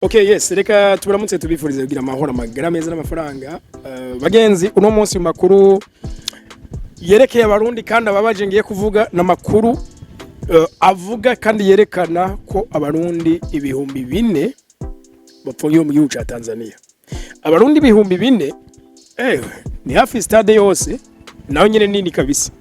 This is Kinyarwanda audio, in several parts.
Okay, yes, reka tubaramutse tubifurize kugira amahoro magara meza n'amafaranga. Bagenzi, uno munsi makuru yerekeye abarundi kandi ababaje ngiye kuvuga na makuru avuga kandi yerekana ko abarundi ibihumbi 4 bapfungiye mu gihugu ca Tanzania. Abarundi ibihumbi 4 ni hafi stade yose naho nyene nini kabisa.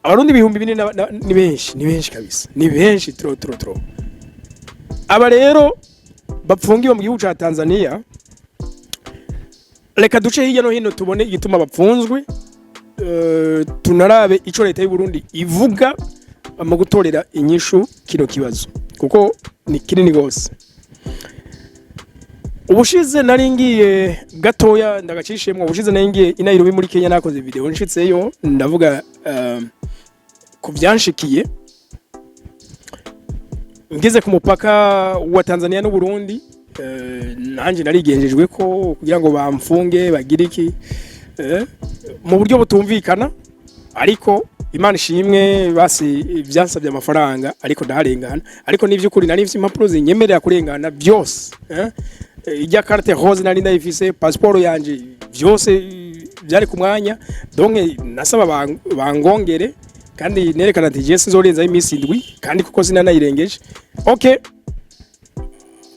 Abarundi ibihumbi 4 ni benshi kabisa. Ni benshi tro. Aba rero bapfungiwe mu gihugu ca Tanzania. Reka duce hirya no hino tubone igituma bapfunzwe, tunarabe ico leta y'u Burundi ivuga mu gutorera inyishu kino kibazo kuko ni kinini gose. Ubushize nari ngiye gatoya ndagacishemwe, ubushize nari ngiye i Nairobi muri Kenya nakoze video nshitseyo ndavuga ku byanshikiye ngeze ku mupaka wa Tanzania n'u Burundi. Nanje narigenjejwe ko kugira ngo bamfunge bagira iki mu buryo butumvikana, ariko Imana ishimwe basi byansabye amafaranga ariko ndaharengana. Ariko n'ivyukuri nari mfite impapuro zinyemerera kurengana byose. Ijya carte rose nari ndayifise, passport yanje byose byari ku mwanya, donc nasaba bangongere kandi nerekana ati je sinzorenza imisi 7 kandi kuko sinanayirengeje. Okay,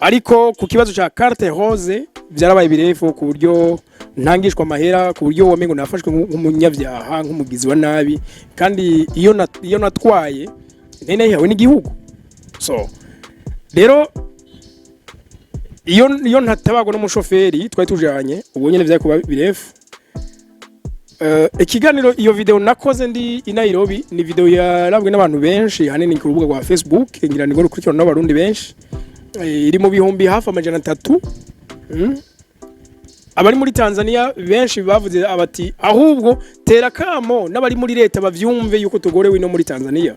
ariko ku kibazo cha carte rose byarabaye birefu ku buryo ntangishwa amahera, ku buryo wamengo nafashwe nk'umunyavyaha nk'umugizi wa nabi, kandi iyo natwaye nene yawe n'igihugu. So rero iyo ntatabago n'umushoferi twari tujanye ubwo nyene vya kuba birefu. Ikiganiro iyo video nakoze ndi i Nairobi ni video yarabwe n'abantu benshi hanini ku rubuga rwa Facebook, ngira ngo rukurikirana n'abarundi benshi, iri mu bihumbi hafi 300. Abari muri Tanzania benshi bavuze abati ahubwo tera kamo n'abari muri leta bavyumve yuko tugorewe no muri Tanzania.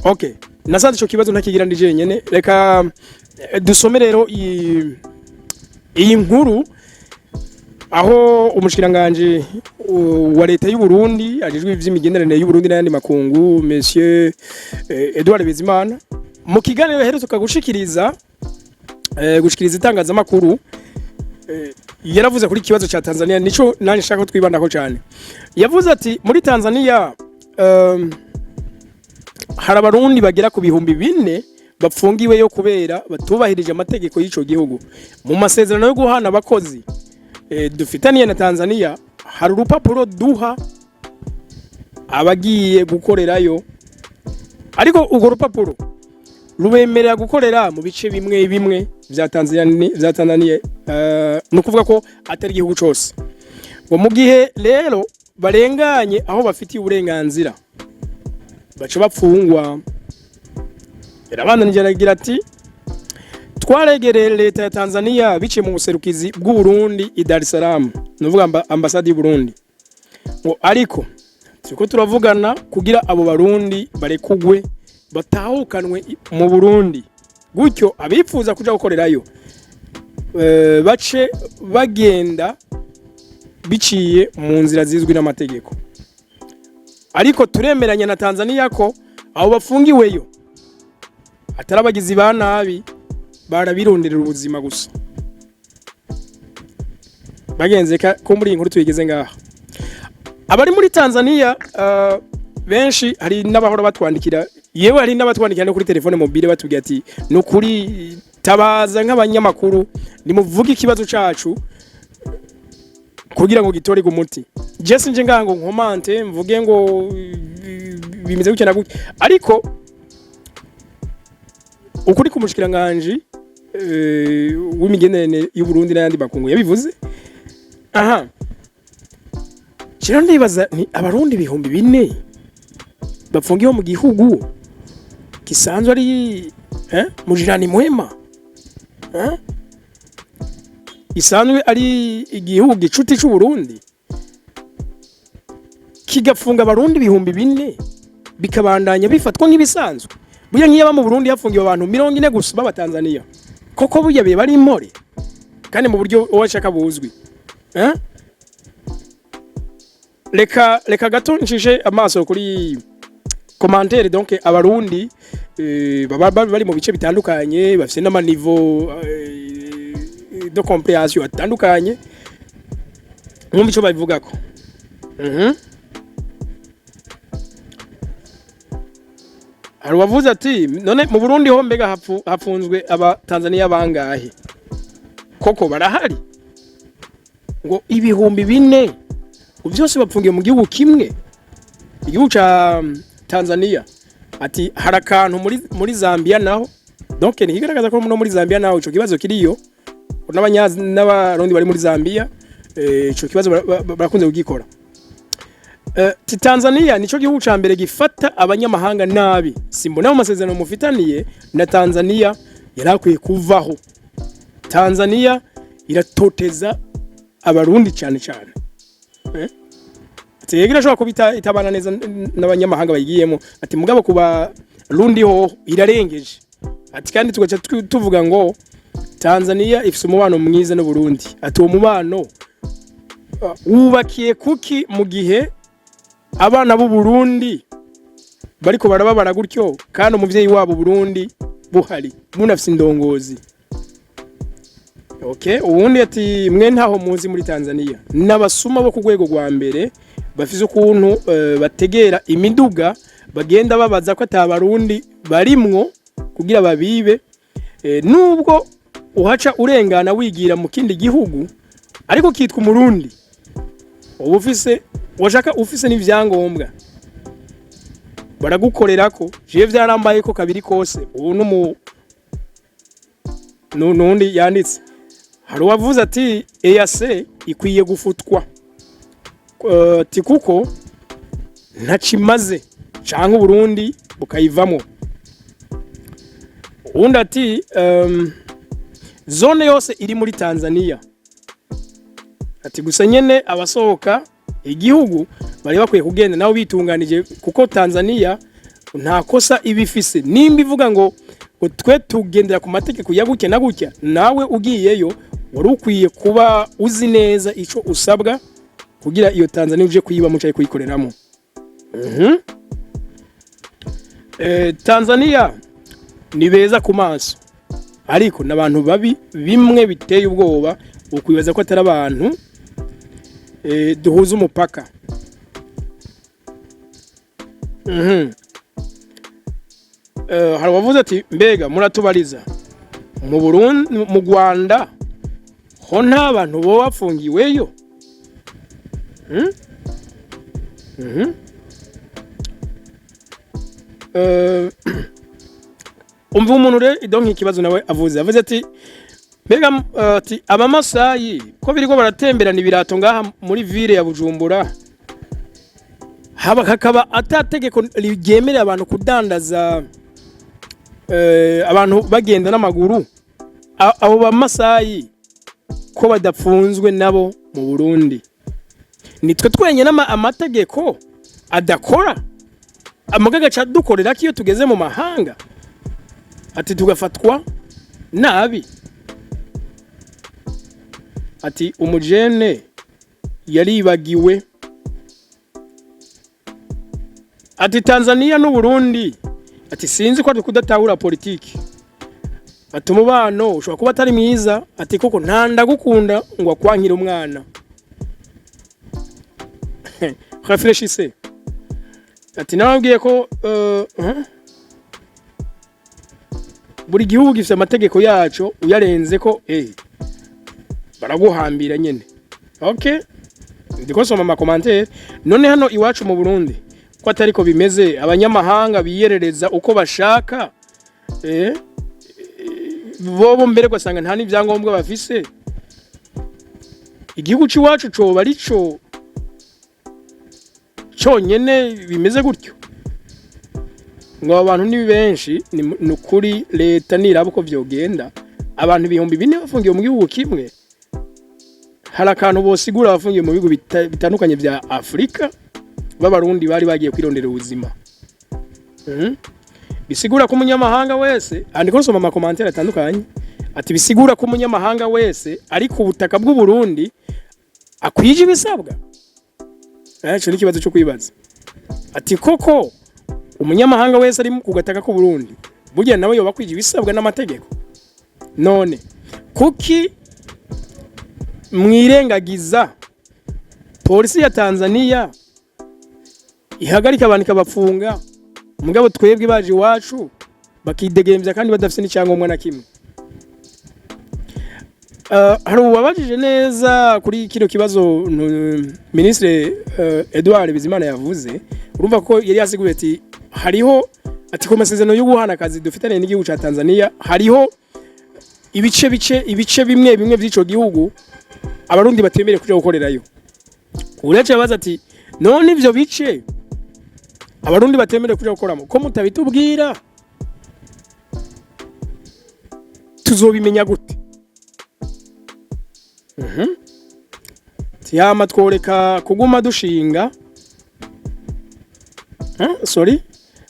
Okay, nasanze ico kibazo ntakigira ndije nyene. Reka dusome rero iyi nkuru aho umushikiranganje wa leta y'u Burundi ajejwe ivy'imigenderanire y'u Burundi n'andi makungu Monsieur Edouard Bizimana mu kiganiro yaheruka gushikiriza itangazamakuru yaravuze kuri kibazo cha Tanzania. Nico nanje shaka twibandako cyane. Yavuze ati muri Tanzania hari abarundi bagera ku bihumbi 4 bapfungiwe yo kubera batubahirije amategeko y'ico gihugu. Mu masezerano yo guhana abakozi dufitaniye na Tanzania hari urupapuro duha abagiye gukorerayo, ariko urwo rupapuro rubemerera gukorera mu bice bimwe vya Tanzania, no kuvuga ko atari igihugu cyose. Ngo mu gihe rero barenganye aho bafitiye uburenganzira baca bapfungwa. Yarabandanije aragira ati twaregereye leta ya Tanzania bice mu buserukizi bw'u Burundi i Dar es Salaam, nuvuga ambassade y'u Burundi. Ngo ariko tuko turavugana kugira abo barundi barekugwe batahukanwe mu Burundi, gutyo abifuza kuja gukorerayo bace bagenda biciye mu nzira zizwi n'amategeko. Ariko turemeranya na Tanzania ko abo bafungiweyo atarabagizi ba nabi, barabironderera ubuzima gusa. Bagenze ko muri inkuru tuyigeze ngaha. Abari muri Tanzania benshi hari n'abahora batwandikira, yewe hari n'abatwandikira no kuri telefone mobile batubwira ati nukuri tabaza nk'abanyamakuru nimuvuga ikibazo cacu kugira ngo gitore gumuti. Jesse nje ngango nkomante mvuge ngo bimeze gutya na gutya, ariko ukuri ku mushikiranganje w'imigenderanire y'u Burundi n'andi makungu yabivuze. Kiro ndibaza ni abarundi ibihumbi 4 bapfungiwe mu gihugu kisanzwe ari mujirani mwema, isanzwe ari igihugu gicuti cy'u Burundi, kigafunga abarundi ibihumbi 4 bikabandanya bifatwa nk'ibisanzwe. Buya nkiyaba mu Burundi hafungiwe abantu 40 gusa baba Tanzania, koko buya be bari impore kandi mu buryo washaka buzwi. Reka gato nshije amaso kuri commentaire donc abarundi bari mu bice bitandukanye bafite n'ama niveau de compréhension atandukanye mwumva ico babivugako. Hari wavuze ati none mu Burundi ho mbega hafunzwe aba Tanzania bangahe? Koko barahari ngo ibihumbi 4 byose bapfungiye mu gihugu kimwe, igihugu ca Tanzania. Ati harakantu muri Zambia naho, donc ntigaragaza ko muri Zambia naho ico kibazo kiriyo n'abarundi bari muri Zambia, ico kibazo barakunze kugikora. Tanzania nico gihugu ca mbere gifata abanyamahanga nabi. Simbona mu masezerano mufitaniye na Tanzania yarakwiye kuvaho. Tanzania iratoteza abarundi cyane cyane. Tegira shobora kubita itabana neza n'abanyamahanga bayigiyemo. Ati mugabo kuba rundi ho irarengeje. Ati kandi tugaca tuvuga ngo Tanzania ifise umubano mwiza no Burundi. Ati uwo mubano wubakiye kuki mu gihe abana b'u Burundi bariko barababara gutyo kandi umuvyeyi wabo Burundi buhari munafise indongozi. Okay, ubundi ati mwe ntaho muzi muri Tanzania n'abasuma bo ku rwego rwa mbere bafise ukuntu bategera imiduga bagenda babaza ko atabarundi barimwo kugira babibe, nubwo uhaca urengana wigira mu kindi gihugu ariko kitwa umurundi ubufise washaka ufise n'ivyangombwa baragukorerako. Je vyarambaye ko kabiri kose ubu nundi yanditse. Hari wavuze ati EAC ikwiye gufutwa kuko ntacimaze canke Burundi bukayivamo. Undi ati zone yose iri muri Tanzania, ati gusa nyene abasohoka igihugu bari bakwiye kugenda naho bitunganije kuko Tanzania nta kosa ibifise. Nimba ivuga ngo twe tugendera ku mategeko ya gutya na gutya, nawe ugiyeyo wari ukwiye kuba uzi neza ico usabwa kugira iyo Tanzania uje kuyiba mucaye kuyikoreramo. Tanzania ni beza ku maso ariko n'abantu babi bimwe biteye ubwoba ukwibaza ko atari abantu duhuza umupaka. Hari wavuze ati mbega muratubariza mu Burundi mu Rwanda ho nta bantu bo bafungiweyo? Umva umuntu re donc ikibazo nawe avuze ati mbega ati abamasayi ko biriko baratemberana ibirato ngaha muri ville ya Bujumbura hakaba atategeko rigemerera abantu kudandaza abantu bagenda n'amaguru, abo bamasayi ko badapfunzwe nabo mu Burundi? Nitwe twenyene amategeko adakora amagaga ca dukorera kiyo tugeze mu mahanga, ati tugafatwa nabi. Ati umujene yaribagiwe. Ati Tanzania n'u Burundi ati sinzi ko kudatahura politiki. Ati umubano ushobora kuba atari mwiza, ati koko ntandagukunda ngo akwankira umwana. Réfléchissez. Ati nababwiye ko buri gihugu gifite amategeko yacu, uyarenze ko baraguhambira nyene. Okay, ndiko soma ama commentaire. None hano iwacu mu Burundi ko atariko bimeze, abanyamahanga biyerereza uko bashaka, bobo mbere gwasanga nta n'ivyangombwa bafise. Igihugu ciwacu cyo bari cyo cyonyene bimeze gutyo ngo abantu ni benshi. Ni kuri leta nirabo ko vyogenda abantu ibihumbi 4 bafungiye mu gihugu kimwe. Hari akantu bosigura bafungiye mu bihugu bitandukanye vya Afrika b'abarundi bari bagiye kwirondera ubuzima. Bisigura ko umunyamahanga wese andiko soma ama commentaire atandukanye, ati bisigura ko umunyamahanga wese ari ku butaka bw'u Burundi akwije ibisabwa. Cyo ni kibazo cyo kwibaza. Ati koko umunyamahanga wese ari ku gataka ku Burundi burya nawe yoba kwije ibisabwa n'amategeko. None kuki mwirengagiza polisi ya Tanzania ihagarika abantu ikabafunga, mugabo twebwe baje iwacu bakidegemvya kandi badafite n'icyangombwa na kimwe? Hari ubabajije neza kuri kino kibazo Ministre Edouard Bizimana yavuze, urumva ko yari yasiguye ati hariho ati ku masezerano yo guhana akazi dufitanye n'igihugu ca Tanzania hariho ibice bimwe by'ico gihugu abarundi batemere kuja gukorerayo. Uretse abaza ati none ivyo bice abarundi batemere kuja gukoramo ko mutabitubwira tuzobimenya gute? Tiyama tworeka kuguma dushinga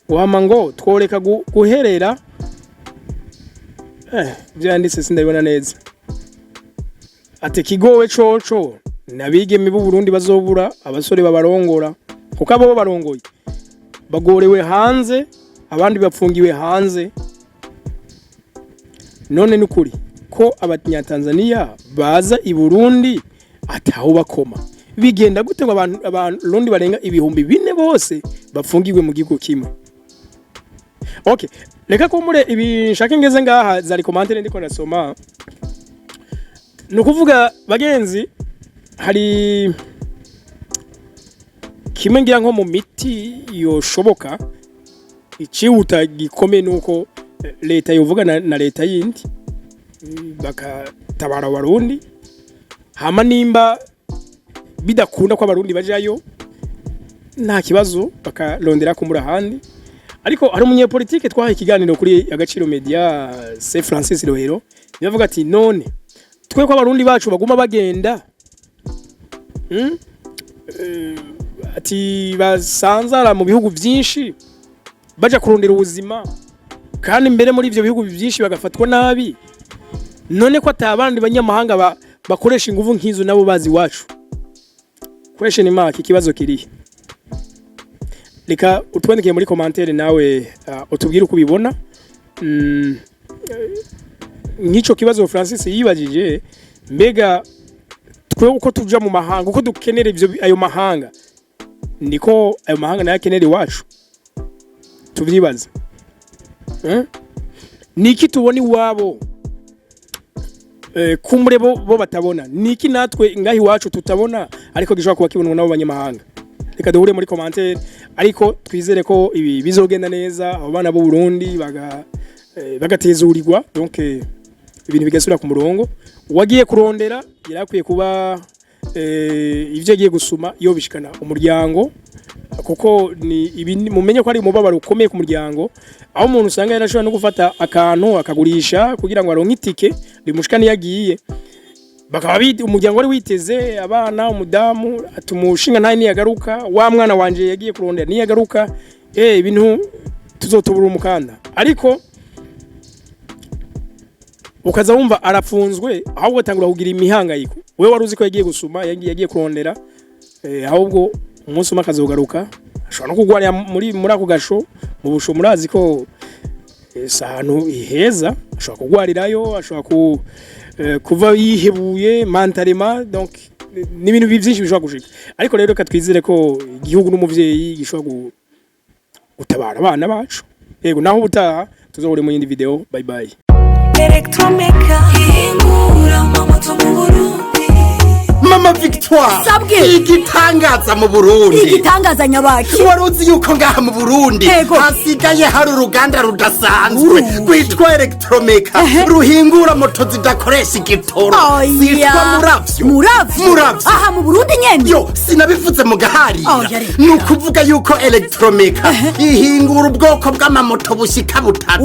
wama ngo tworeka guherera byanditse sindabibona neza. Ate kigowe coco nabigeme b'u Burundi bazobura abasore babarongora kuko abo barongoye bagorewe hanze abandi bapfungiwe hanze. None nukuri ko abanyatanzania baza i Burundi ataho bakoma bigenda gute ngo abantu barenga ibihumbi 4 bose bapfungiwe mu gihugu kimwe? Okay, reka ko mure ibi nshaka ngeze ngaha zari commentaire ndiko nasoma. Nukuvuga bagenzi, hari kimwe ngira nko mu miti yoshoboka icihuta gikomeye nuko leta yovuga na leta yindi bakatabara abarundi, hama nimba bidakunda ko abarundi bajayo nta kibazo bakarondera kumura handi. Ariko hari umunyepolitike twahaye ikiganiro kuri Agaciro Media, Se Francis Rohero, yavuga ati none twe ko abarundi bacu baguma bagenda ati basanzara mu bihugu byinshi baja kurondera ubuzima kandi mbere muri ivyo bihugu byinshi bagafatwa nabi, none ko atabandi banyamahanga bakoresha inguvu nkizo nabo bazi wacu question mark ikibazo kiri. Reka utwandike muri commentaire nawe utubwire uko ubibona. Nkico kibazo Francis yibajije, mbega twe uko tuja mu mahanga uko dukenera ivyo ayo mahanga niko ayo mahanga nayo akenera iwacu? Tubyibaza. Niki tubona iwabo kumure bo batabona? Niki natwe ngahi iwacu tutabona ariko gishobora kuba kibonwa nabo banyamahanga? Reka duhure muri commentaire, ariko twizere ko ibi bizogenda neza, abana b'u Burundi bagatezurirwa, donc ibintu bigasubira ku murongo. Wagiye kurondera yarakwiye kuba ivyo agiye gusuma yo bishikana umuryango, kuko ni ibindi mumenye ko ari umubabaro ukomeye ku muryango, aho umuntu usanga yarashobora no gufata akantu akagurisha kugira ngo aronke itike rimushikane yagiye, bakaba umuryango wari witeze abana umudamu atumushinga ntaye niyagaruka, wa mwana wanje yagiye kurondera niyagaruka, ibintu tuzotubura umukanda. Ariko ukaza wumva arapfunzwe, ahubwo atangura kugira imihangayiko. Wewe waruzi ko yagiye gusuma, yagiye kurondera, ahubwo umunsi umwe akazogaruka ashobora no kugwarira muri ako gasho mu busho. Murazi ko sahanu iheza ashobora kugwarirayo, ashobora kuva yihebuye mentalema, donc ni ibintu byinshi bishobora gushika. Ariko rero katwizere ko igihugu n'umuvyeyi gishobora gutabara abana bacu. Yego, naho ubutaha tuzobure mu yindi video. Bye bye. Electromeka ingura mama to mu Burundi. Mama Victoire Sabwe igitangaza mu Burundi. Igitangaza nyabaki waruzi yuko ngaha mu Burundi hasigaye hari uruganda rudasanzwe rwitwa Electromeka ruhingura moto zidakoresha igitoro zitwa Muravyo. Aha mu Burundi nyene yo sinabivuze mu gahari nukuvuga yuko Electromeka ihingura ubwoko bw'amamoto bushika butatu.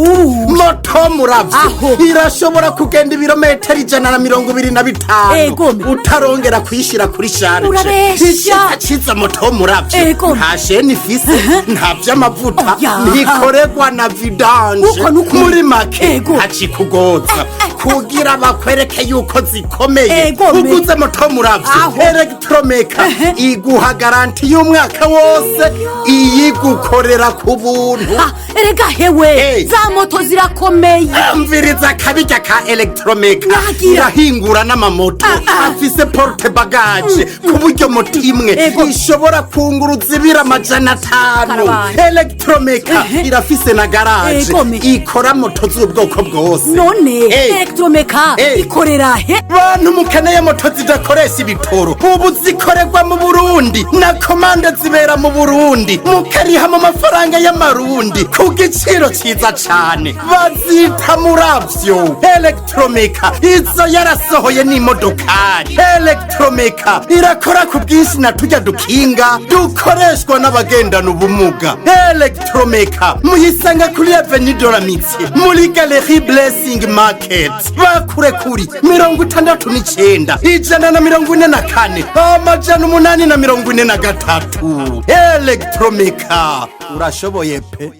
Moto Muravyo irashobora kugenda ibirometero 125 utarongera kwishira kuri charge. Urabesha. Ciza moto muravyo. Ego. Nta sheni ifise, nta vy'amavuta, Oya. ntikorerwa na vidange. Uko nuko. Muri make Ego. hacikugoza. Kugira bakwereke yuko zikomeye. Ego, Uguze moto muravyo. Aho. Electromeca iguha garanti y'umwaka wose. Iyigukorera ku buntu. Erega hewe za moto zirakomeye. Amviriza akabirya ka Electromeca. Nagira. Irahingura n'amamoto afise porte bagage ku buryo moto imwe Ego. ishobora kunguruza ibiro 500. Karabaye. Electromeca irafise na garage Ego, me. ikora moto z'ubwoko bwose. None Electromeca ikorera he? Bantu mukeneye moto zidakoresha ibitoro ubu zikorerwa mu Burundi na komande zibera mu Burundi mukariha mu mafaranga y'amarundi ku giciro ciza cane bazita muravyo. Electromeca izo yarasohoye n'imodokari. Electromeca irakora ku bwinshi na turya dukinga dukoreshwa n'abagendana ubumuga. Electromeca muyisanga kuri Avenue de la Mitié muri Galerie Blessing Market bakure kuri 69 144 843. Electromeca urashoboye pe.